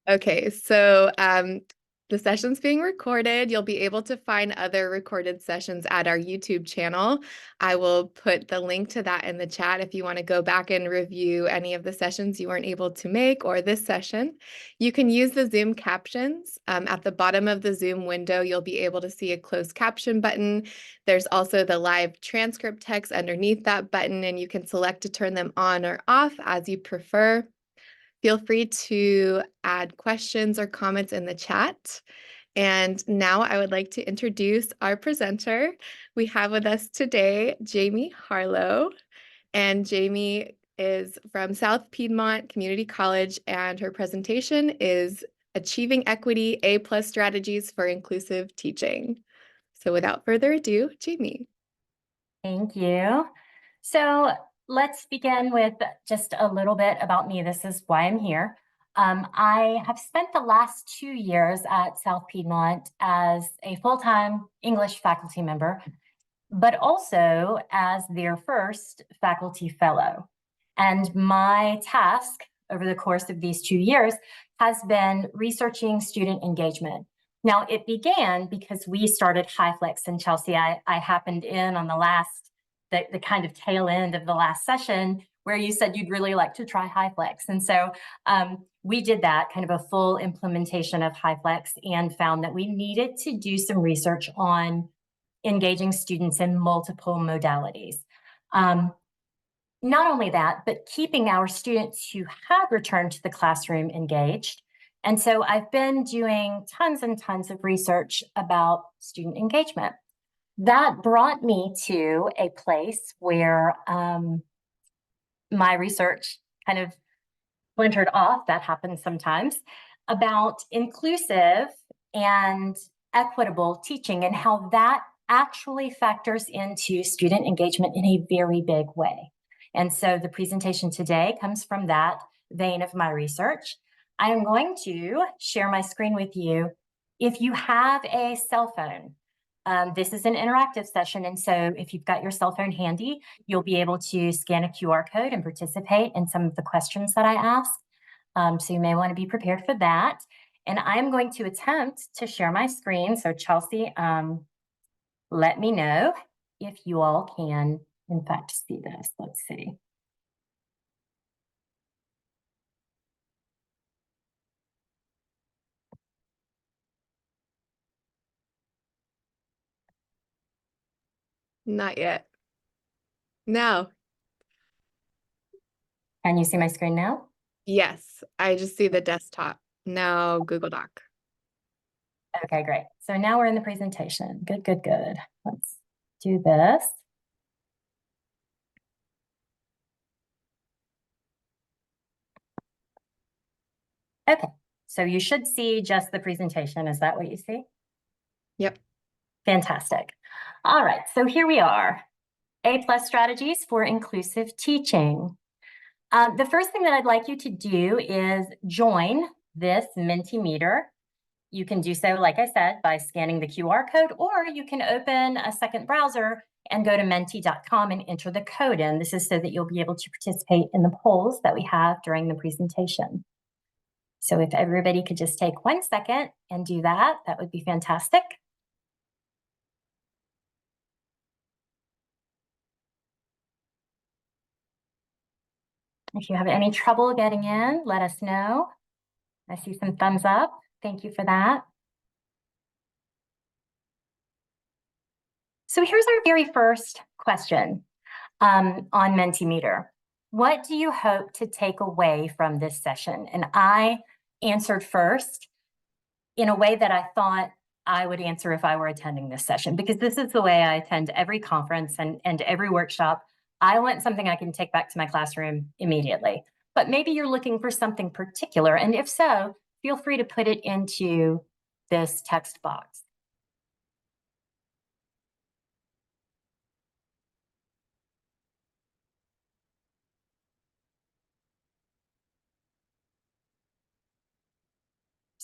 Okay, so the session's being recorded. You'll be able to find other recorded sessions at our YouTube channel. I will put the link to that in the chat if you want to go back and review any of the sessions you weren't able to make or this session. You can use the Zoom captions. At the bottom of the Zoom window, you'll be able to see a closed caption button. There's also the live transcript text underneath that button, and you can select to turn them on or off as you prefer. Feel free to add questions or comments in the chat. And now I would like to introduce our presenter. We have with us today Jamey Harlow, and Jamey is from South Piedmont Community College, and her presentation is Achieving Equity, A+ Strategies for Inclusive Teaching. So without further ado, Jamey. Thank you. So let's begin with just a little bit about me. This is why I'm here. I have spent the last 2 years at South Piedmont as a full-time English faculty member, but also as their first faculty fellow. And my task over the course of these 2 years has been researching student engagement. Now, it began because we started HighFlex in Chelsea. I happened in on the kind of tail end of the last session where you said you'd really like to try HighFlex. And so we did that, kind of a full implementation of HighFlex, and found that we needed to do some research on engaging students in multiple modalities. Not only that, but keeping our students who have returned to the classroom engaged. And so I've been doing tons and tons of research about student engagement. That brought me to a place where my research kind of splintered off, that happens sometimes, about inclusive and equitable teaching and how that actually factors into student engagement in a very big way. And so the presentation today comes from that vein of my research. I am going to share my screen with you. If you have a cell phone, this is an interactive session, and so if you've got your cell phone handy, you'll be able to scan a QR code and participate in some of the questions that I ask. So you may want to be prepared for that. And I am going to attempt to share my screen. So Chelsea, let me know if you all can, in fact, see this. Let's see. Not yet. No. Can you see my screen now? Yes, I just see the desktop. Now Google Doc. Okay, great. So now we're in the presentation. Good, good, good. Let's do this. Okay, so you should see just the presentation. Is that what you see? Yep. Fantastic. All right, so here we are. A+ strategies for inclusive teaching. The first thing that I'd like you to do is join this Mentimeter. You can do so, like I said, by scanning the QR code, or you can open a second browser and go to menti.com and enter the code in. This is so that you'll be able to participate in the polls that we have during the presentation. So if everybody could just take 1 second and do that, that would be fantastic. If you have any trouble getting in, let us know. I see some thumbs up. Thank you for that. So here's our very first question on Mentimeter. What do you hope to take away from this session? And I answered first in a way that I thought I would answer if I were attending this session, because this is the way I attend every conference and every workshop. I want something I can take back to my classroom immediately. But maybe you're looking for something particular, and if so, feel free to put it into this text box.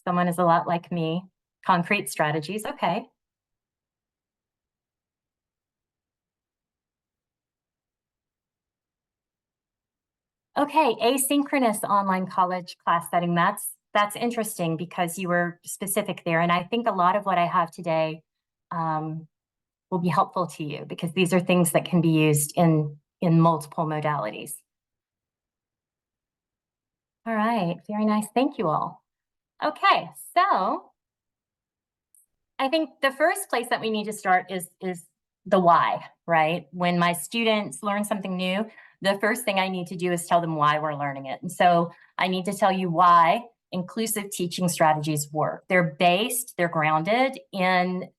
Someone is a lot like me. Concrete strategies, okay. Okay, asynchronous online college class setting, that's That's interesting because you were specific there. And I think a lot of what I have today will be helpful to you because these are things that can be used in multiple modalities. All right, very nice. Thank you all. Okay, so I think the first place that we need to start is the why, right? When my students learn something new, the first thing I need to do is tell them why we're learning it. And so I need to tell you why inclusive teaching strategies work. They're grounded in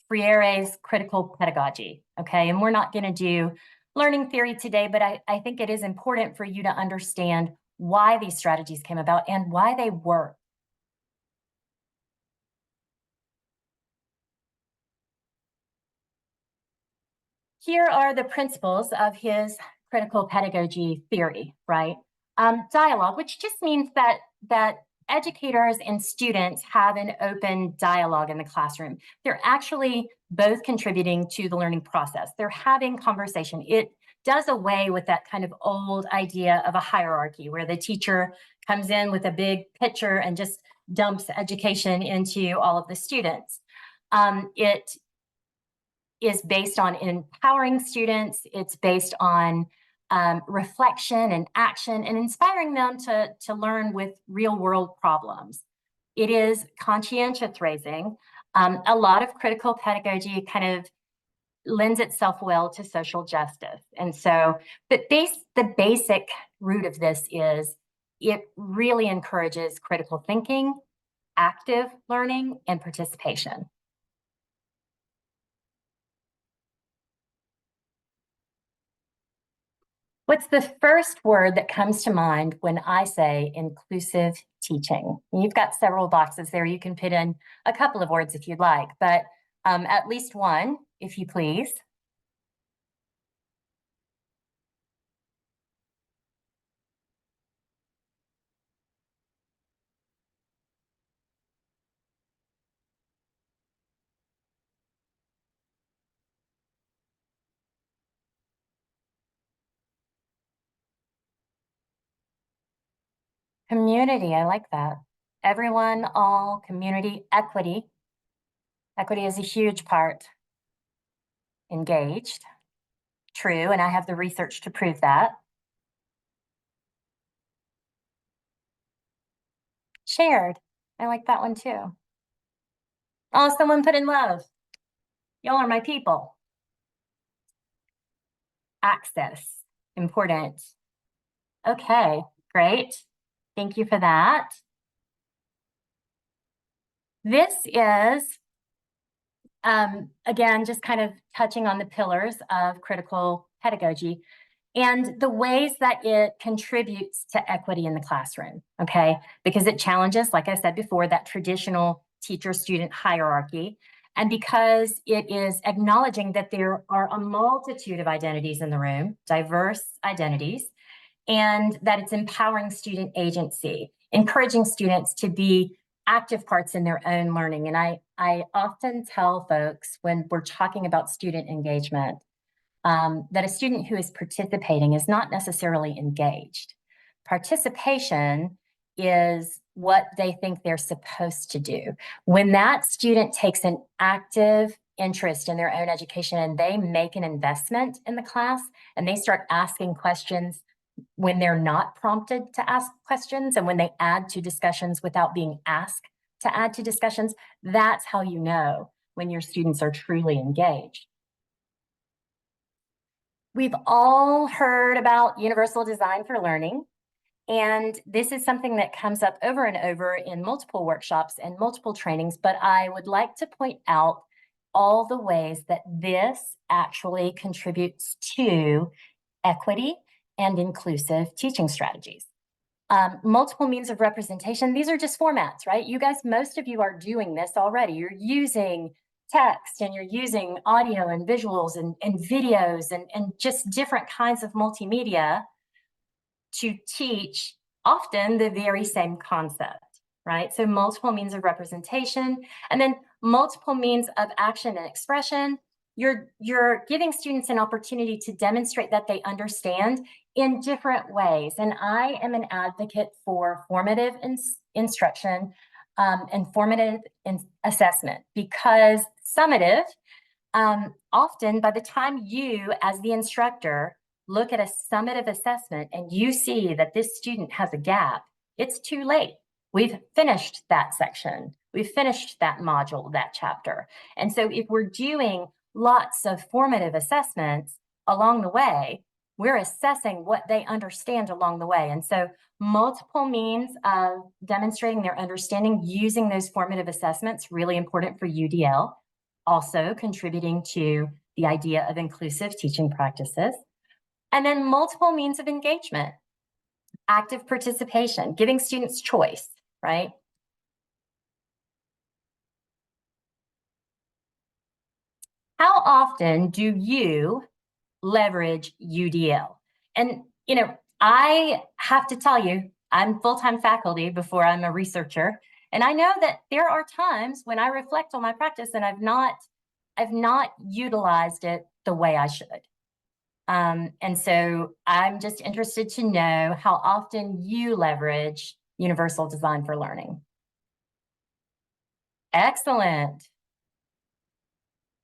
Freire's critical pedagogy, okay? And we're not going to do learning theory today, but I think it is important for you to understand why these strategies came about and why they work. Here are the principles of his critical pedagogy theory, right? Dialogue, which just means that educators and students have an open dialogue in the classroom. They're actually both contributing to the learning process. They're having conversation. It does away with that kind of old idea of a hierarchy where the teacher comes in with a big picture and just dumps education into all of the students. It is based on empowering students. It's based on reflection and action and inspiring them to learn with real world problems. It is conscientious raising. A lot of critical pedagogy kind of lends itself well to social justice. And so the basic root of this is it really encourages critical thinking, active learning, and participation. What's the first word that comes to mind when I say inclusive teaching? You've got several boxes there. You can put in a couple of words if you'd like, but at least one, if you please. Community, I like that. Everyone, all, community, equity. Equity is a huge part. Engaged, true, and I have the research to prove that. Shared, I like that one too. Oh, someone put in love. Y'all are my people. Access, important. Okay, great. Thank you for that. This is, again, just kind of touching on the pillars of critical pedagogy and the ways that it contributes to equity in the classroom, okay? Because it challenges, like I said before, that traditional teacher-student hierarchy, and because it is acknowledging that there are a multitude of identities in the room, diverse identities, and that it's empowering student agency, encouraging students to be active parts in their own learning. And I often tell folks when we're talking about student engagement, that a student who is participating is not necessarily engaged. Participation is what they think they're supposed to do. When that student takes an active interest in their own education and they make an investment in the class and they start asking questions when they're not prompted to ask questions and when they add to discussions without being asked to add to discussions, that's how you know when your students are truly engaged. We've all heard about universal design for learning, and this is something that comes up over and over in multiple workshops and multiple trainings, but I would like to point out all the ways that this actually contributes to equity and inclusive teaching strategies. Multiple means of representation, these are just formats, right? You guys, most of you are doing this already. You're using text and you're using audio and visuals and videos and just different kinds of multimedia to teach often the very same concept, right? So multiple means of representation and then multiple means of action and expression. You're giving students an opportunity to demonstrate that they understand in different ways. And I am an advocate for formative instruction and formative assessment, because summative, often by the time you as the instructor look at a summative assessment and you see that this student has a gap, it's too late. We've finished that section. We've finished that module, that chapter. And so if we're doing lots of formative assessments along the way, we're assessing what they understand along the way. And so multiple means of demonstrating their understanding using those formative assessments, really important for UDL, also contributing to the idea of inclusive teaching practices. And then multiple means of engagement, active participation, giving students choice, right? How often do you leverage UDL? And, I have to tell you, I'm full-time faculty before I'm a researcher. And I know that there are times when I reflect on my practice and I've not utilized it the way I should. And so I'm just interested to know how often you leverage universal design for learning. Excellent.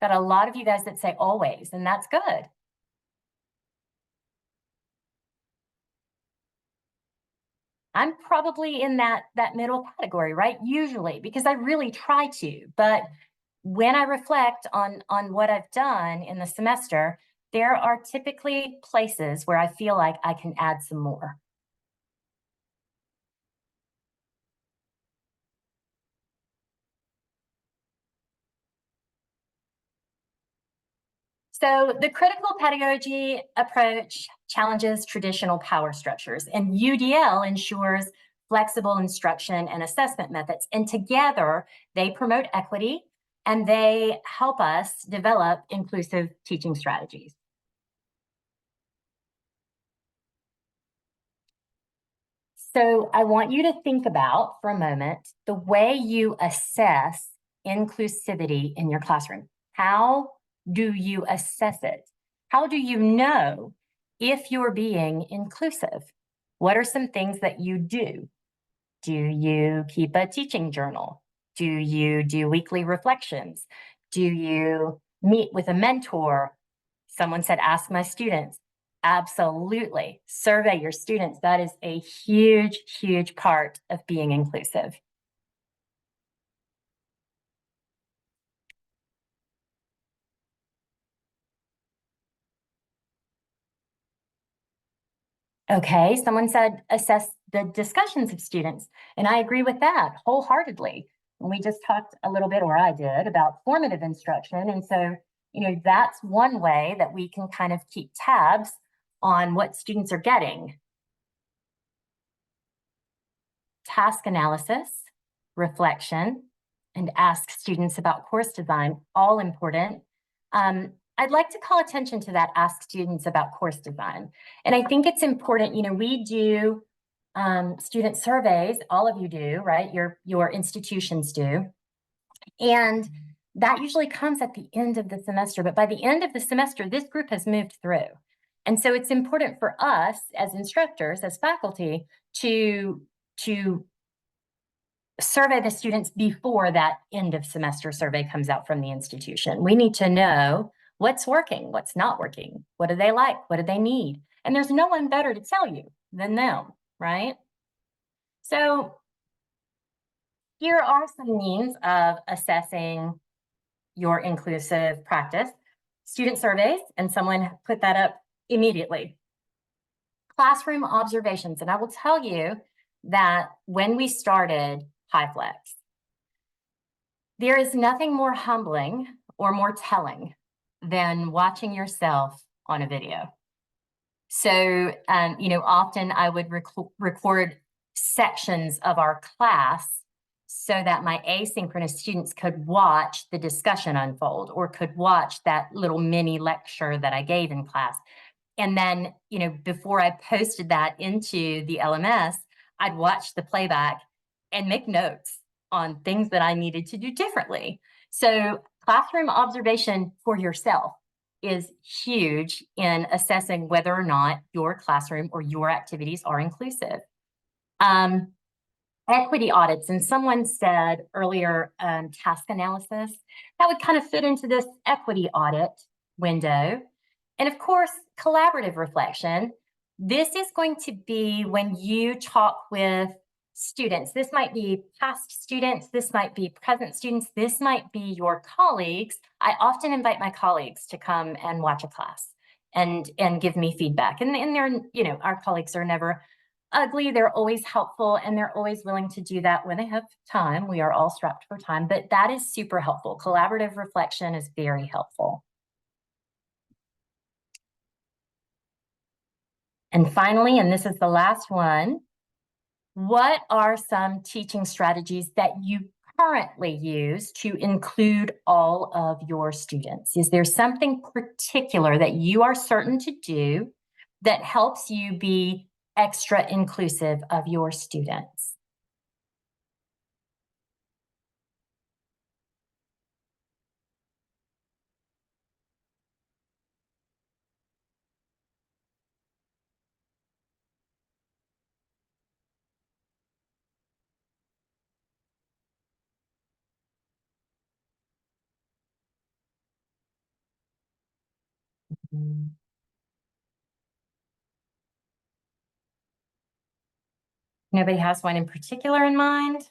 Got a lot of you guys that say always, and that's good. I'm probably in that middle category, right? Usually, because I really try to. But when I reflect on what I've done in the semester, there are typically places where I feel like I can add some more. So the critical pedagogy approach challenges traditional power structures, and UDL ensures flexible instruction and assessment methods. And together, they promote equity and they help us develop inclusive teaching strategies. So I want you to think about for a moment the way you assess inclusivity in your classroom. How do you assess it? How do you know if you're being inclusive? What are some things that you do? Do you keep a teaching journal? Do you do weekly reflections? Do you meet with a mentor? Someone said, ask my students. Absolutely. Survey your students. That is a huge, huge part of being inclusive. Okay, someone said assess the discussions of students, and I agree with that wholeheartedly. And we just talked a little bit, or I did, about formative instruction. And so, that's one way that we can kind of keep tabs on what students are getting. Task analysis, reflection, and ask students about course design, all important. I'd like to call attention to that, ask students about course design. And I think it's important, we do student surveys, all of you do, right? Your institutions do. And that usually comes at the end of the semester. But by the end of the semester, this group has moved through. And so it's important for us as instructors, as faculty, to survey the students before that end of semester survey comes out from the institution. We need to know what's working, what's not working, what do they like, what do they need? And there's no one better to tell you than them, right? So here are some means of assessing your inclusive practice. Student surveys, and someone put that up immediately. Classroom observations, and I will tell you that when we started HighFlex, there is nothing more humbling or more telling than watching yourself on a video. So, often I would record sections of our class so that my asynchronous students could watch the discussion unfold or could watch that little mini lecture that I gave in class. And then, before I posted that into the LMS, I'd watch the playback and make notes on things that I needed to do differently. So classroom observation for yourself. is huge in assessing whether or not your classroom or your activities are inclusive. Equity audits, and someone said earlier, task analysis, that would kind of fit into this equity audit window. And of course, collaborative reflection. This is going to be when you talk with students. This might be past students, this might be present students, this might be your colleagues. I often invite my colleagues to come and watch a class and give me feedback. And they're, you know, our colleagues are never ugly, they're always helpful, and they're always willing to do that when they have time. We are all strapped for time, but that is super helpful. Collaborative reflection is very helpful. And finally, and this is the last one, what are some teaching strategies that you currently use to include all of your students? Is there something particular that you are certain to do that helps you be extra inclusive of your students? Nobody has one in particular in mind?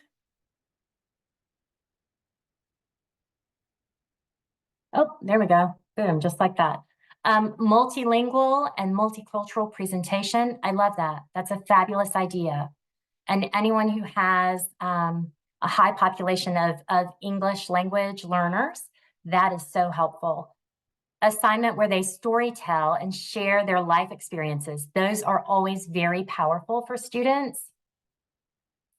Oh, there we go. Boom, just like that. Multilingual and multicultural presentation. I love that. That's a fabulous idea. And anyone who has a high population of English language learners, that is so helpful. Assignment where they story tell and share their life experiences. Those are always very powerful for students.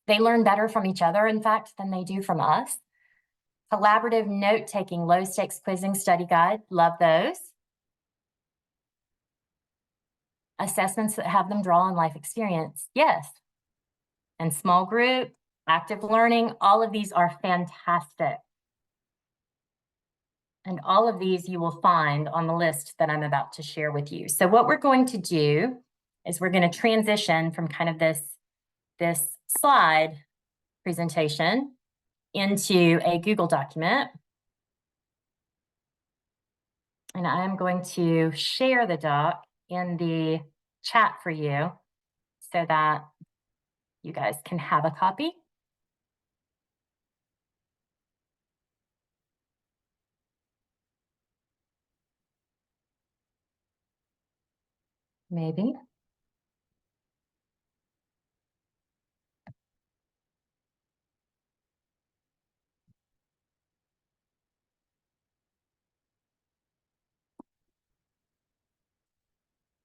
They learn better from each other, in fact, than they do from us. Collaborative note-taking, low-stakes quizzing study guide, love those. Assessments that have them draw on life experience, yes. And small group, active learning, all of these are fantastic. And all of these you will find on the list that I'm about to share with you. So what we're going to do is we're going to transition from kind of this slide presentation into a Google document. And I'm going to share the doc in the chat for you so that you guys can have a copy. Maybe.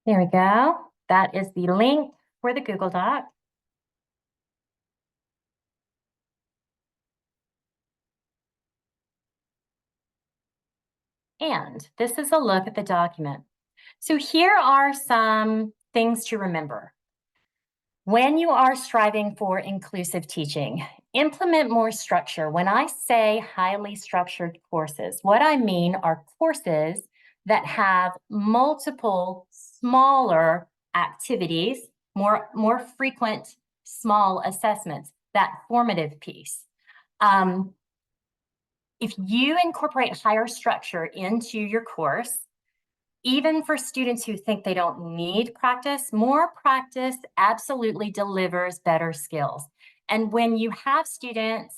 There we go. That is the link for the Google Doc. And this is a look at the document. So here are some things to remember. When you are striving for inclusive teaching, implement more structure. When I say highly structured courses, what I mean are courses that have multiple smaller activities, more frequent small assessments, that formative piece. If you incorporate higher structure into your course, even for students who think they don't need practice, more practice absolutely delivers better skills. And when you have students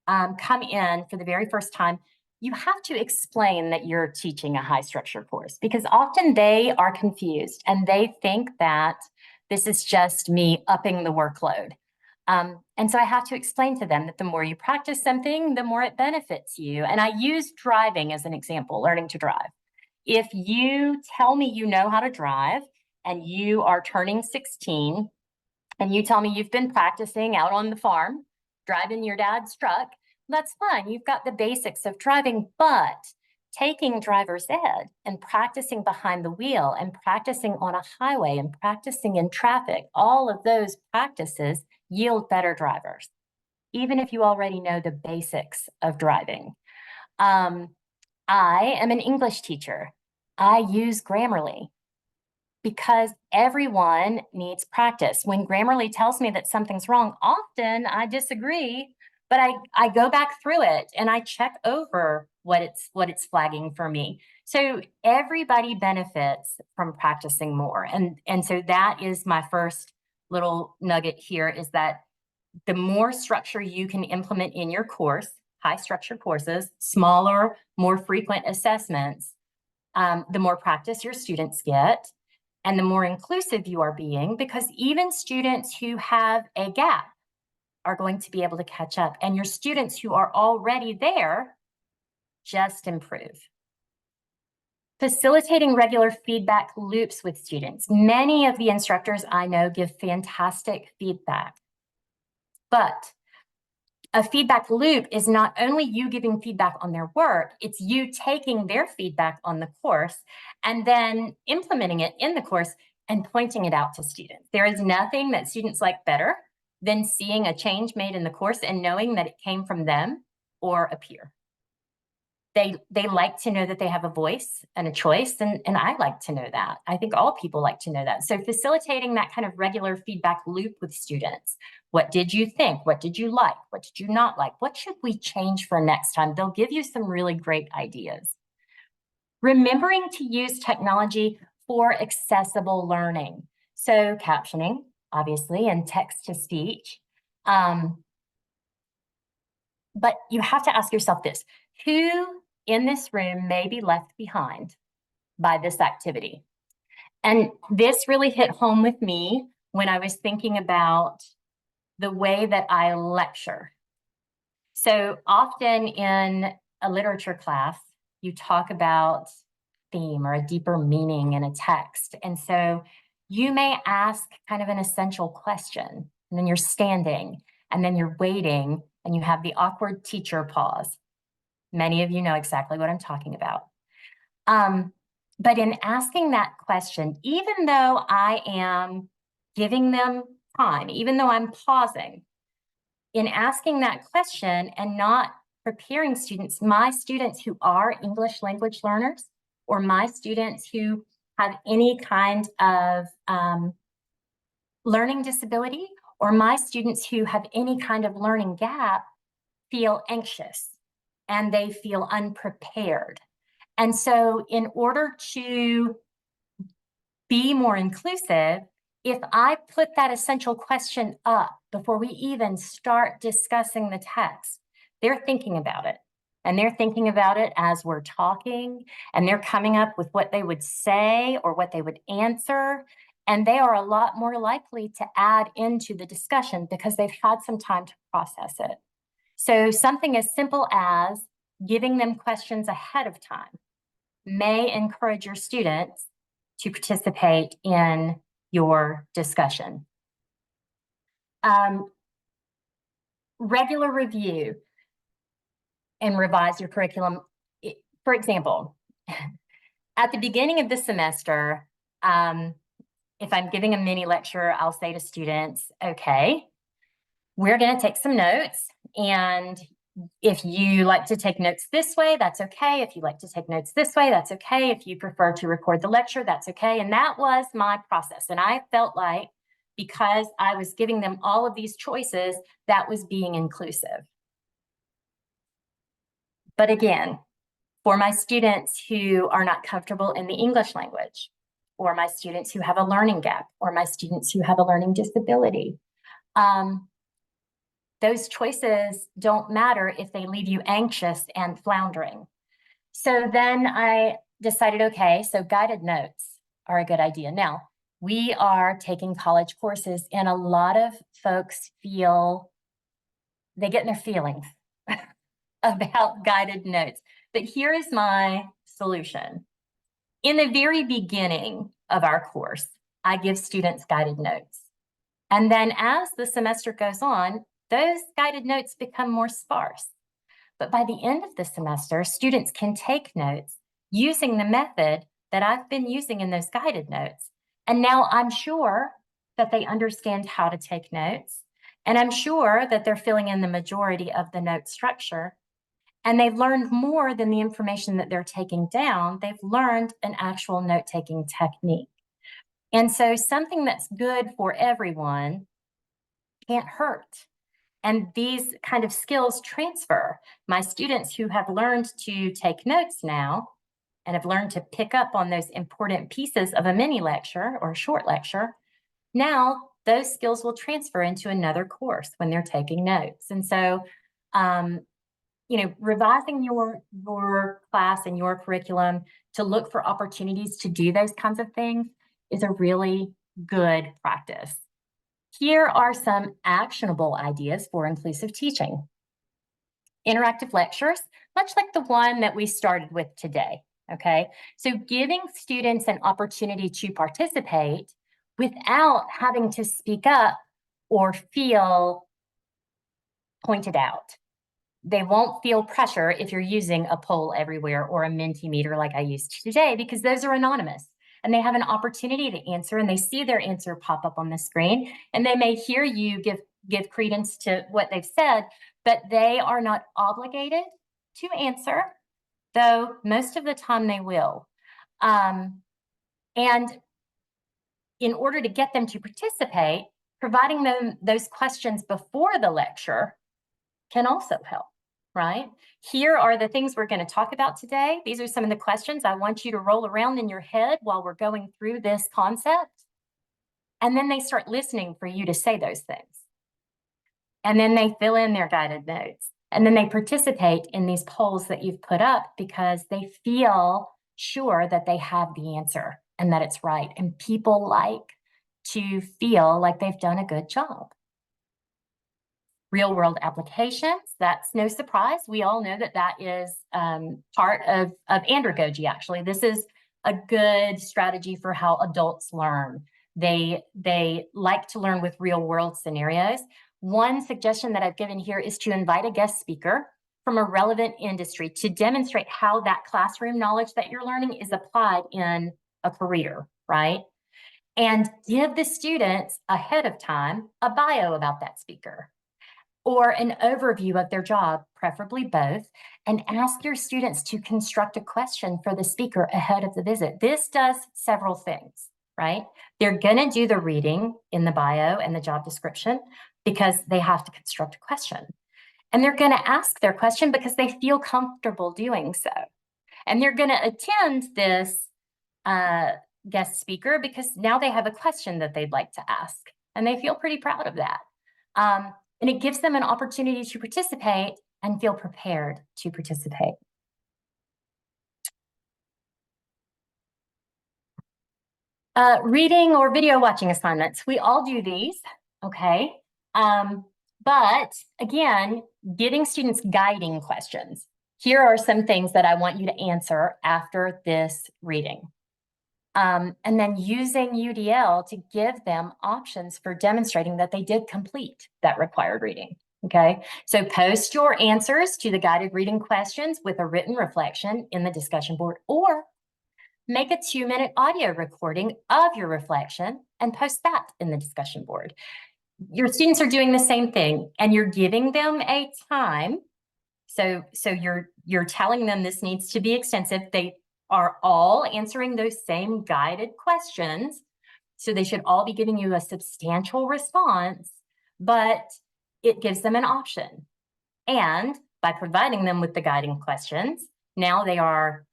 come in for the very first time, you have to explain that you're teaching a high structure course, because often they are confused and they think that this is just me upping the workload. And so I have to explain to them that the more you practice something, the more it benefits you. And I use driving as an example, learning to drive. If you tell me you know how to drive and you are turning 16 and you tell me you've been practicing out on the farm, driving your dad's truck, that's fine. You've got the basics of driving, but taking driver's ed and practicing behind the wheel and practicing on a highway and practicing in traffic, all of those practices yield better drivers, even if you already know the basics of driving. I am an English teacher. I use Grammarly because everyone needs practice. When Grammarly tells me that something's wrong, often I disagree, but I go back through it and I check over what it's flagging for me. So everybody benefits from practicing more. And so that is my first little nugget here, is that the more structure you can implement in your course, high structure courses, smaller, more frequent assessments, the more practice your students get and the more inclusive you are being, because even students who have a gap are going to be able to catch up, and your students who are already there just improve. Facilitating regular feedback loops with students. Many of the instructors I know give fantastic feedback, but a feedback loop is not only you giving feedback on their work, it's you taking their feedback on the course and then implementing it in the course and pointing it out to students. There is nothing that students like better than seeing a change made in the course and knowing that it came from them or a peer. They like to know that they have a voice and a choice, and I like to know that. I think all people like to know that. So facilitating that kind of regular feedback loop with students. What did you think? What did you like? What did you not like? What should we change for next time? They'll give you some really great ideas. Remembering to use technology for accessible learning. So captioning, obviously, and text to speech. But you have to ask yourself this: who in this room may be left behind by this activity? And this really hit home with me when I was thinking about the way that I lecture. So often in a literature class, you talk about theme or a deeper meaning in a text. And so you may ask kind of an essential question, and then you're standing, and then you're waiting, and you have the awkward teacher pause. Many of you know exactly what I'm talking about. But in asking that question, even though I am giving them time, even though I'm pausing, in asking that question and not preparing students, my students who are English language learners, or my students who have any kind of learning disability, or my students who have any kind of learning gap, feel anxious and they feel unprepared. And so in order to be more inclusive, if I put that essential question up before we even start discussing the text, they're thinking about it. And they're thinking about it as we're talking, and they're coming up with what they would say or what they would answer. And they are a lot more likely to add into the discussion because they've had some time to process it. So something as simple as giving them questions ahead of time may encourage your students to participate in your discussion. Regular review and revise your curriculum. For example, at the beginning of the semester, if I'm giving a mini lecture, I'll say to students, okay, we're going to take some notes, and if you like to take notes this way, that's okay. If you like to take notes this way, that's okay. If you prefer to record the lecture, that's okay. And that was my process. And I felt like because I was giving them all of these choices, that was being inclusive. But again, for my students who are not comfortable in the English language, or my students who have a learning gap, or my students who have a learning disability, those choices don't matter if they leave you anxious and floundering. So then I decided, okay, so guided notes are a good idea. Now, we are taking college courses, and a lot of folks feel, they get in their feelings about guided notes. But here is my solution. In the very beginning of our course, I give students guided notes. And then as the semester goes on, those guided notes become more sparse. But by the end of the semester, students can take notes using the method that I've been using in those guided notes. And now I'm sure that they understand how to take notes. And I'm sure that they're filling in the majority of the note structure. And they've learned more than the information that they're taking down. They've learned an actual note-taking technique. And so something that's good for everyone can't hurt. And these kind of skills transfer. My students who have learned to take notes now and have learned to pick up on those important pieces of a mini lecture or a short lecture, now those skills will transfer into another course when they're taking notes. And so, revising your class and your curriculum to look for opportunities to do those kinds of things is a really good practice. Here are some actionable ideas for inclusive teaching. Interactive lectures, much like the one that we started with today, okay? So giving students an opportunity to participate without having to speak up or feel pointed out. They won't feel pressure if you're using a poll everywhere or a Mentimeter like I used today, because those are anonymous. And they have an opportunity to answer, and they see their answer pop up on the screen, and they may hear you give credence to what they've said, but they are not obligated to answer, though most of the time they will. And in order to get them to participate, providing them those questions before the lecture can also help, right? Here are the things we're going to talk about today. These are some of the questions I want you to roll around in your head while we're going through this concept. And then they start listening for you to say those things. And then they fill in their guided notes. And then they participate in these polls that you've put up because they feel sure that they have the answer and that it's right. And people like to feel like they've done a good job. Real world applications, that's no surprise. We all know that that is part of andragogy, actually. This is a good strategy for how adults learn. They like to learn with real world scenarios. One suggestion that I've given here is to invite a guest speaker from a relevant industry to demonstrate how that classroom knowledge that you're learning is applied in a career, right? And give the students ahead of time a bio about that speaker, or an overview of their job, preferably both, and ask your students to construct a question for the speaker ahead of the visit. This does several things, right? They're going to do the reading in the bio and the job description because they have to construct a question. And they're going to ask their question because they feel comfortable doing so. And they're going to attend this guest speaker because now they have a question that they'd like to ask. And they feel pretty proud of that. And it gives them an opportunity to participate and feel prepared to participate. Reading or video watching assignments. We all do these, okay? But again, giving students guiding questions. Here are some things that I want you to answer after this reading. And then using UDL to give them options for demonstrating that they did complete that required reading, okay? So post your answers to the guided reading questions with a written reflection in the discussion board, or make a 2-minute audio recording of your reflection and post that in the discussion board. Your students are doing the same thing, and you're giving them a time. So you're telling them this needs to be extensive. They are all answering those same guided questions. So they should all be giving you a substantial response, but it gives them an option. And by providing them with the guiding questions, now they are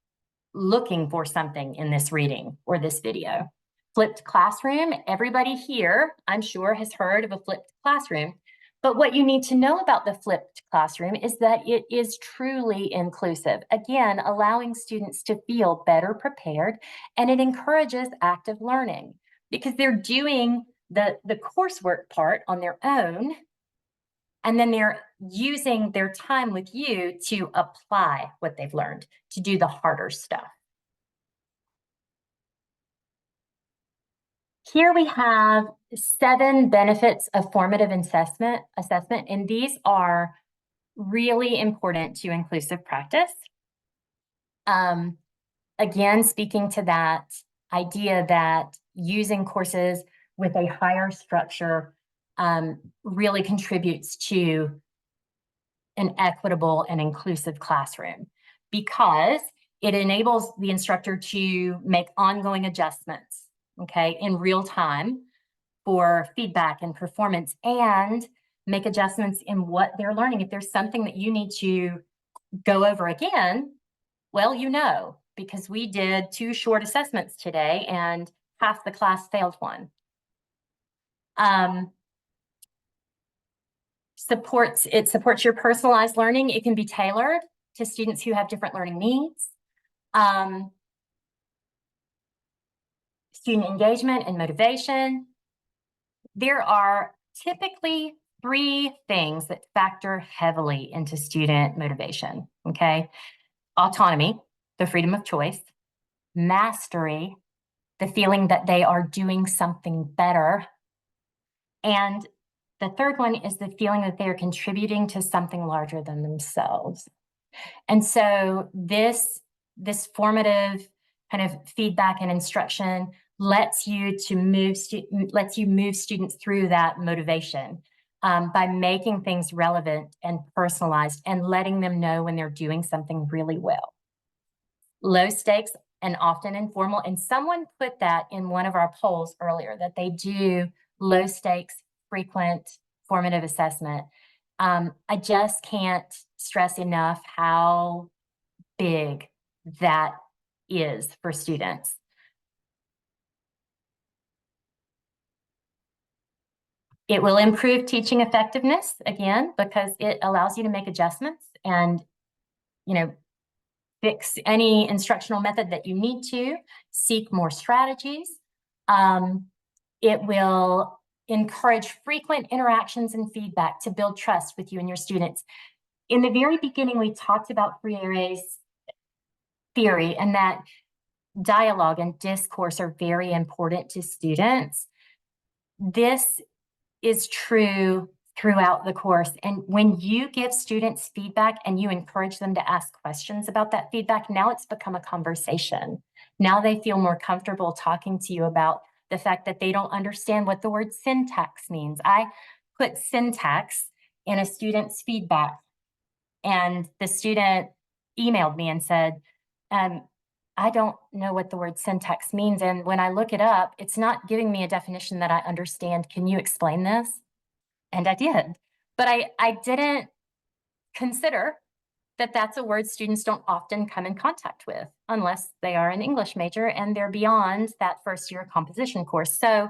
looking for something in this reading or this video. Flipped classroom, everybody here, I'm sure, has heard of a flipped classroom. But what you need to know about the flipped classroom is that it is truly inclusive. Again, allowing students to feel better prepared, and it encourages active learning because they're doing the coursework part on their own, and then they're using their time with you to apply what they've learned, to do the harder stuff. Here we have 7 benefits of formative assessment, and these are really important to inclusive practice. Again, speaking to that idea that using courses with a higher structure really contributes to an equitable and inclusive classroom because it enables the instructor to make ongoing adjustments, okay, in real time for feedback and performance, and make adjustments in what they're learning. If there's something that you need to go over again, well, you know, because we did 2 short assessments today and half the class failed one. It supports your personalized learning. It can be tailored to students who have different learning needs. Student engagement and motivation. There are typically 3 things that factor heavily into student motivation, okay? Autonomy, the freedom of choice. Mastery, the feeling that they are doing something better. And the third one is the feeling that they are contributing to something larger than themselves. And so this formative kind of feedback and instruction lets you move students through that motivation by making things relevant and personalized and letting them know when they're doing something really well. Low stakes and often informal, and someone put that in one of our polls earlier, that they do low stakes, frequent formative assessment. I just can't stress enough how big that is for students. It will improve teaching effectiveness, again, because it allows you to make adjustments and, you know, fix any instructional method that you need to, seek more strategies. It will encourage frequent interactions and feedback to build trust with you and your students. In the very beginning, we talked about Freire's theory and that dialogue and discourse are very important to students. This is true throughout the course. And when you give students feedback and you encourage them to ask questions about that feedback, now it's become a conversation. Now they feel more comfortable talking to you about the fact that they don't understand what the word syntax means. I put syntax in a student's feedback, and the student emailed me and said, I don't know what the word syntax means. And when I look it up, it's not giving me a definition that I understand. Can you explain this? And I did. But I didn't consider that that's a word students don't often come in contact with unless they are an English major and they're beyond that first year composition course. So,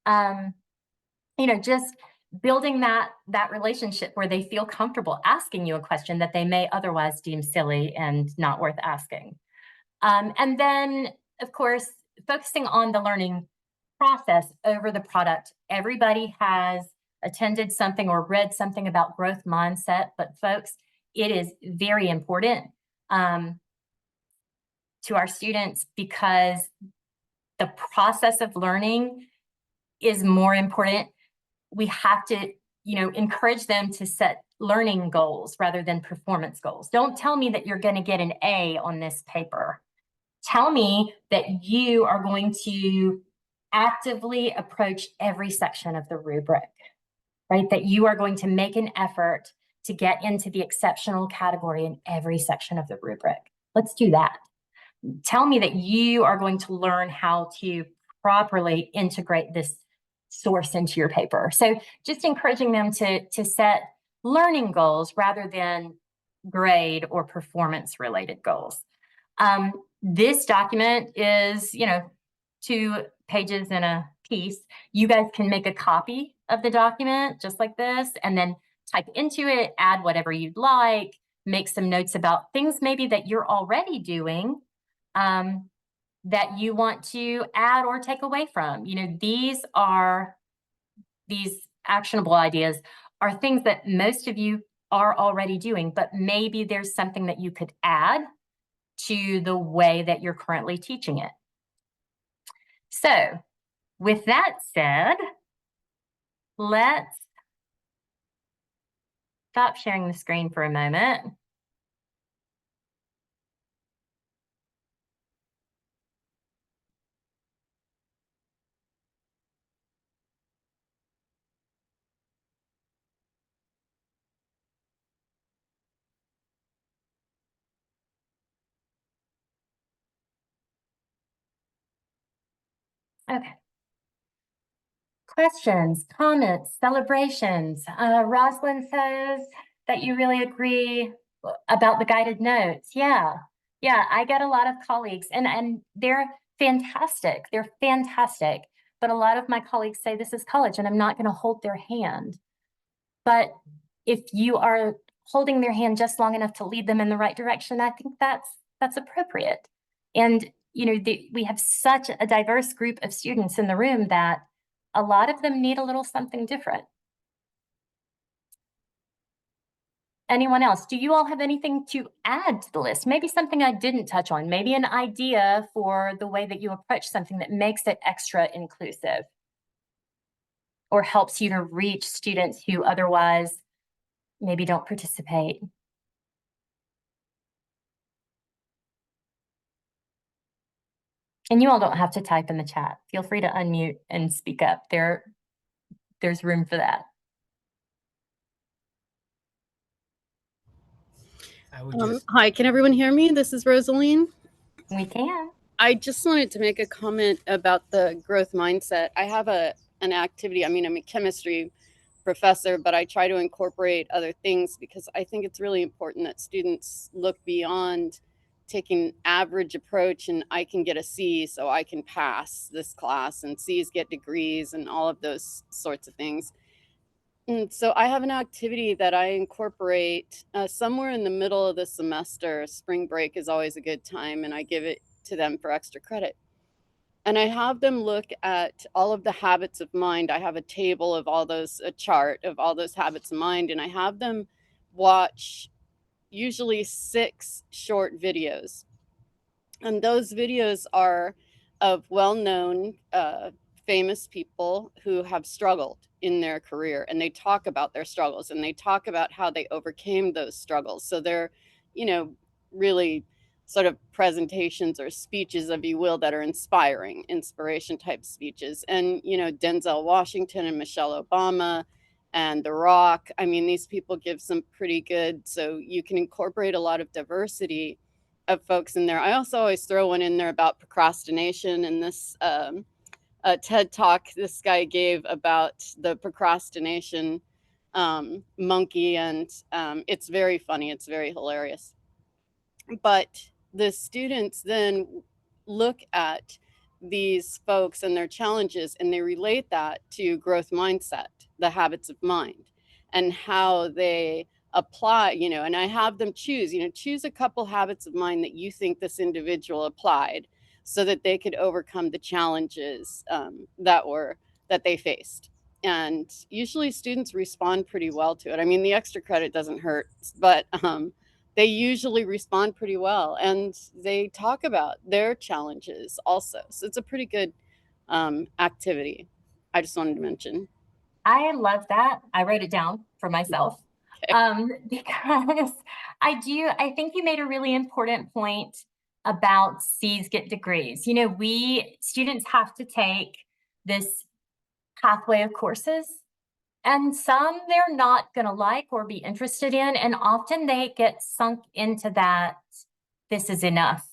you know, just building that relationship where they feel comfortable asking you a question that they may otherwise deem silly and not worth asking. And then, of course, focusing on the learning process over the product. Everybody has attended something or read something about growth mindset, but folks, it is very important to our students because the process of learning is more important. We have to, you know, encourage them to set learning goals rather than performance goals. Don't tell me that you're going to get an A on this paper. Tell me that you are going to actively approach every section of the rubric, right? That you are going to make an effort to get into the exceptional category in every section of the rubric. Let's do that. Tell me that you are going to learn how to properly integrate this source into your paper. So just encouraging them to set learning goals rather than grade or performance related goals. This document is, you know, 2 pages in a piece. You guys can make a copy of the document just like this, and then type into it, add whatever you'd like, make some notes about things maybe that you're already doing that you want to add or take away from. You know, these actionable ideas are things that most of you are already doing, but maybe there's something that you could add to the way that you're currently teaching it. So with that said, let's stop sharing the screen for a moment. Okay. Questions, comments, celebrations. Rosalind says that you really agree about the guided notes. Yeah. Yeah, I get a lot of colleagues and they're fantastic. They're fantastic. But a lot of my colleagues say this is college and I'm not going to hold their hand. But if you are holding their hand just long enough to lead them in the right direction, I think that's appropriate. And we have such a diverse group of students in the room that a lot of them need a little something different. Anyone else? Do you all have anything to add to the list? Maybe something I didn't touch on, maybe an idea for the way that you approach something that makes it extra inclusive or helps you to reach students who otherwise maybe don't participate. And you all don't have to type in the chat. Feel free to unmute and speak up. There's room for that. Hi, can everyone hear me? This is Rosaline. We can. I just wanted to make a comment about the growth mindset. I have an activity. I mean, I'm a chemistry professor, but I try to incorporate other things because I think it's really important that students look beyond taking an average approach and I can get a C, so I can pass this class, and C's get degrees and all of those sorts of things. And so I have an activity that I incorporate somewhere in the middle of the semester. Spring break is always a good time, and I give it to them for extra credit. And I have them look at all of the habits of mind. I have a table of all those, a chart of all those habits of mind, and I have them watch usually 6 short videos. And those videos are of well-known, famous people who have struggled in their career, and they talk about their struggles and they talk about how they overcame those struggles. So they're, really sort of presentations or speeches, if you will, that are inspiration type speeches. And, Denzel Washington and Michelle Obama and The Rock. I mean, these people give some pretty good, so you can incorporate a lot of diversity of folks in there. I also always throw one in there about procrastination, and this TED talk this guy gave about the procrastination monkey, and it's very funny. It's very hilarious. But the students then look at these folks and their challenges, and they relate that to growth mindset, the habits of mind, and how they apply, and I have them choose a couple habits of mind that you think this individual applied so that they could overcome the challenges that they faced. And usually students respond pretty well to it. I mean, the extra credit doesn't hurt, but they usually respond pretty well, and they talk about their challenges also. So it's a pretty good activity. I just wanted to mention. I love that. I wrote it down for myself. Because I think you made a really important point about C's get degrees. We students have to take this pathway of courses, and some they're not going to like or be interested in, and often they get sunk into that this is enough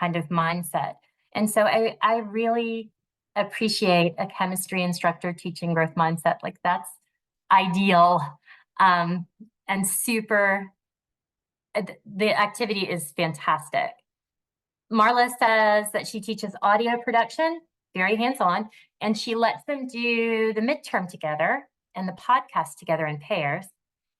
kind of mindset. And so I really appreciate a chemistry instructor teaching growth mindset. Like, that's ideal. And super, the activity is fantastic. Marla says that she teaches audio production, very hands-on, and she lets them do the midterm together and the podcast together in pairs.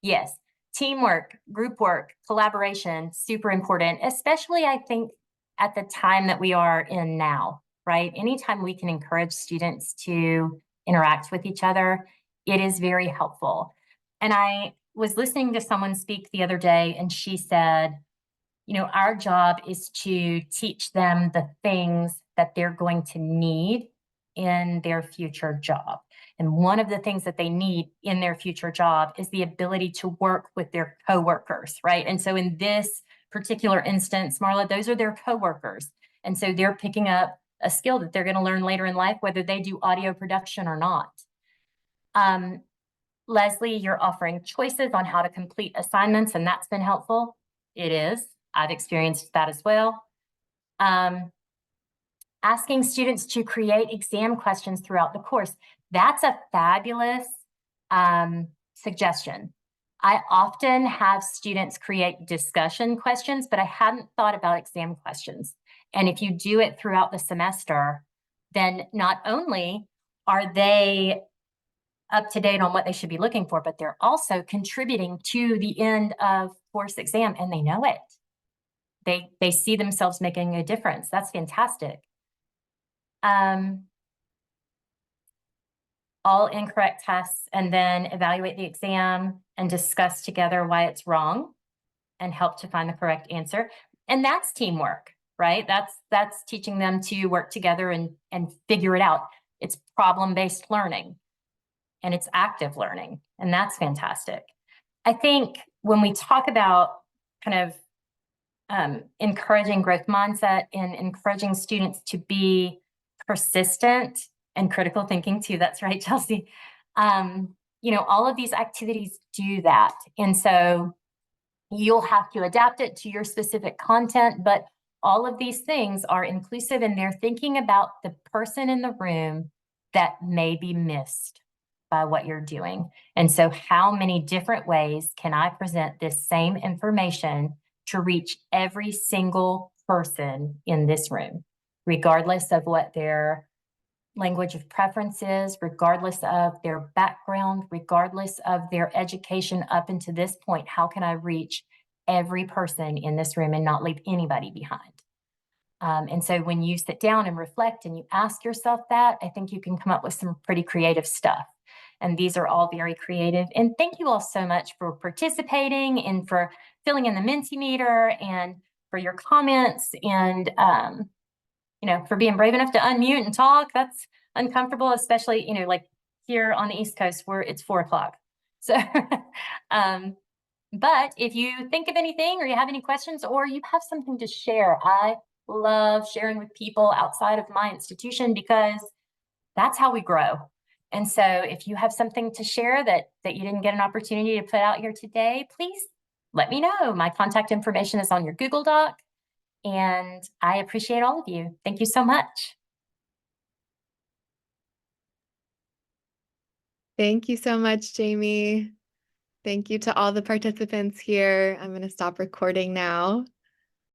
Yes, teamwork, group work, collaboration, super important, especially I think at the time that we are in now, right? Anytime we can encourage students to interact with each other, it is very helpful. And I was listening to someone speak the other day, and she said, our job is to teach them the things that they're going to need in their future job. And one of the things that they need in their future job is the ability to work with their coworkers, right? And so in this particular instance, Marla, those are their coworkers. And so they're picking up a skill that they're going to learn later in life, whether they do audio production or not. Leslie, you're offering choices on how to complete assignments, and that's been helpful. It is. I've experienced that as well. asking students to create exam questions throughout the course. That's a fabulous suggestion. I often have students create discussion questions, but I hadn't thought about exam questions. And if you do it throughout the semester, then not only are they up to date on what they should be looking for, but they're also contributing to the end of course exam, and they know it. They see themselves making a difference. That's fantastic. All incorrect tests, and then evaluate the exam and discuss together why it's wrong and help to find the correct answer. And that's teamwork, right? That's teaching them to work together and figure it out. It's problem-based learning and it's active learning, and that's fantastic. I think when we talk about kind of encouraging growth mindset and encouraging students to be persistent and critical thinking too, that's right, Chelsea. You know, all of these activities do that. And so you'll have to adapt it to your specific content, but all of these things are inclusive, and they're thinking about the person in the room that may be missed by what you're doing. And so how many different ways can I present this same information to reach every single person in this room, regardless of what their language of preference is, regardless of their background, regardless of their education up until this point? How can I reach every person in this room and not leave anybody behind? And so when you sit down and reflect and you ask yourself that, I think you can come up with some pretty creative stuff. And these are all very creative. And thank you all so much for participating and for filling in the Mentimeter and for your comments and, you know, for being brave enough to unmute and talk. That's uncomfortable, especially, you know, like here on the East Coast where it's 4 o'clock. So, but if you think of anything or you have any questions or you have something to share, I love sharing with people outside of my institution because that's how we grow. And so if you have something to share that you didn't get an opportunity to put out here today, please let me know. My contact information is on your Google Doc, and I appreciate all of you. Thank you so much. Thank you so much, Jamey. Thank you to all the participants here. I'm going to stop recording now.